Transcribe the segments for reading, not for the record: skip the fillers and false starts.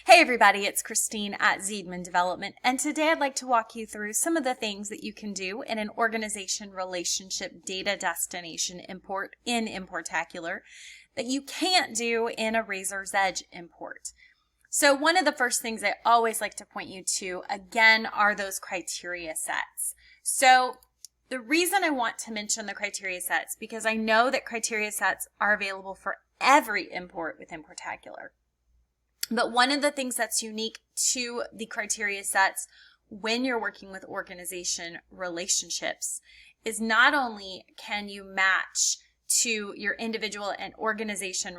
Hey everybody, it's Christine at Zeidman Development, and today I'd like to walk you through some of the things that you can do in an organization relationship data destination import in Importacular that you can't do in a Razor's Edge import. So one of the first things I always like to point you to, again, are those criteria sets. So the reason I want to mention the criteria sets, because I know that criteria sets are available for every import with Importacular. But one of the things that's unique to the criteria sets when you're working with organization relationships is not only can you match to your individual and organization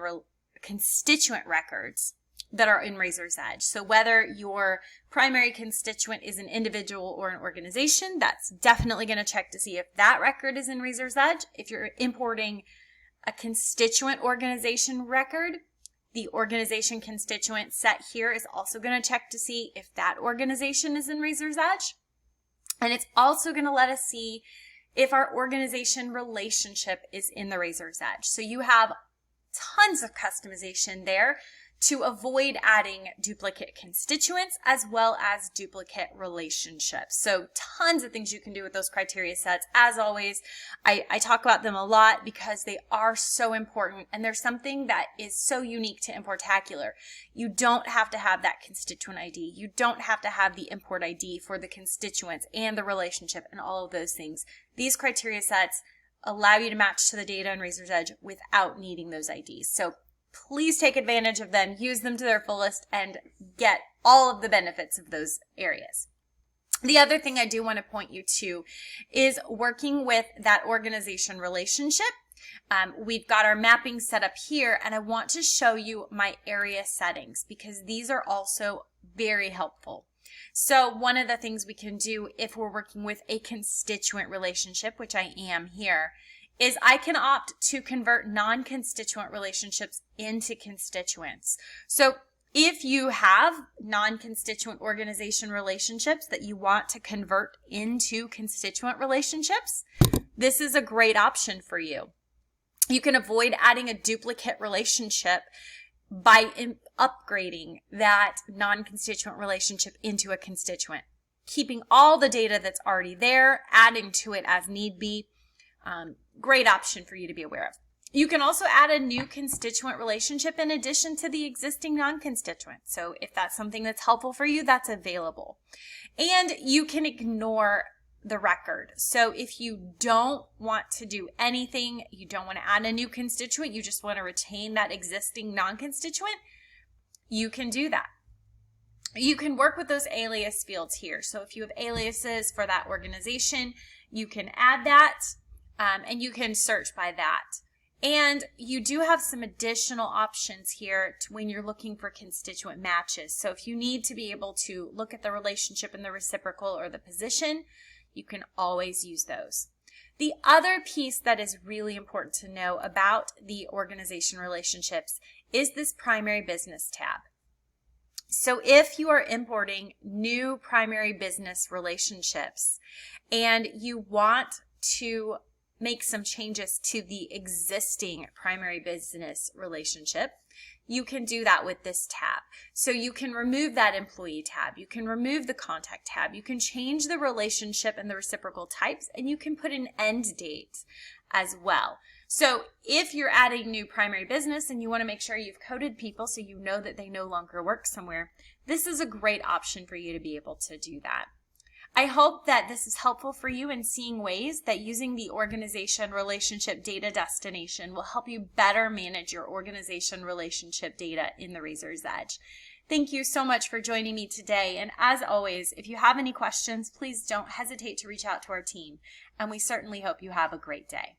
constituent records that are in Razor's Edge. So whether your primary constituent is an individual or an organization, that's definitely going to check to see if that record is in Razor's Edge. If you're importing a constituent organization record, the organization constituent set here is also going to check to see if that organization is in Razor's Edge. And it's also going to let us see if our organization relationship is in the Razor's Edge. So you have tons of customization there to avoid adding duplicate constituents as well as duplicate relationships. So tons of things you can do with those criteria sets. As always, I talk about them a lot because they are so important, and there's something that is so unique to Importacular. You don't have to have that constituent ID. You don't have to have the import ID for the constituents and the relationship and all of those things. These criteria sets allow you to match to the data in Razor's Edge without needing those IDs. So please take advantage of them, use them to their fullest, and get all of the benefits of those areas. The other thing I do want to point you to is working with that organization relationship. We've got our mapping set up here, and I want to show you my area settings because these are also very helpful. So one of the things we can do if we're working with a constituent relationship, which I am here, is I can opt to convert non-constituent relationships into constituents. So if you have non-constituent organization relationships that you want to convert into constituent relationships, this is a great option for you. You can avoid adding a duplicate relationship by upgrading that non-constituent relationship into a constituent, keeping all the data that's already there, adding to it as need be. Great option for you to be aware of. You can also add a new constituent relationship in addition to the existing non-constituent. So if that's something that's helpful for you, that's available. And you can ignore the record. So if you don't want to do anything, you don't want to add a new constituent, you just want to retain that existing non-constituent, you can do that. You can work with those alias fields here. So if you have aliases for that organization, you can add that. And you can search by that. And you do have some additional options here when you're looking for constituent matches. So if you need to be able to look at the relationship and the reciprocal or the position, you can always use those. The other piece that is really important to know about the organization relationships is this primary business tab. So if you are importing new primary business relationships and you want to make some changes to the existing primary business relationship, you can do that with this tab. So you can remove that employee tab, you can remove the contact tab, you can change the relationship and the reciprocal types, and you can put an end date as well. So if you're adding new primary business and you want to make sure you've coded people so you know that they no longer work somewhere, this is a great option for you to be able to do that. I hope that this is helpful for you in seeing ways that using the organization relationship data destination will help you better manage your organization relationship data in the Razor's Edge. Thank you so much for joining me today. And as always, if you have any questions, please don't hesitate to reach out to our team. And we certainly hope you have a great day.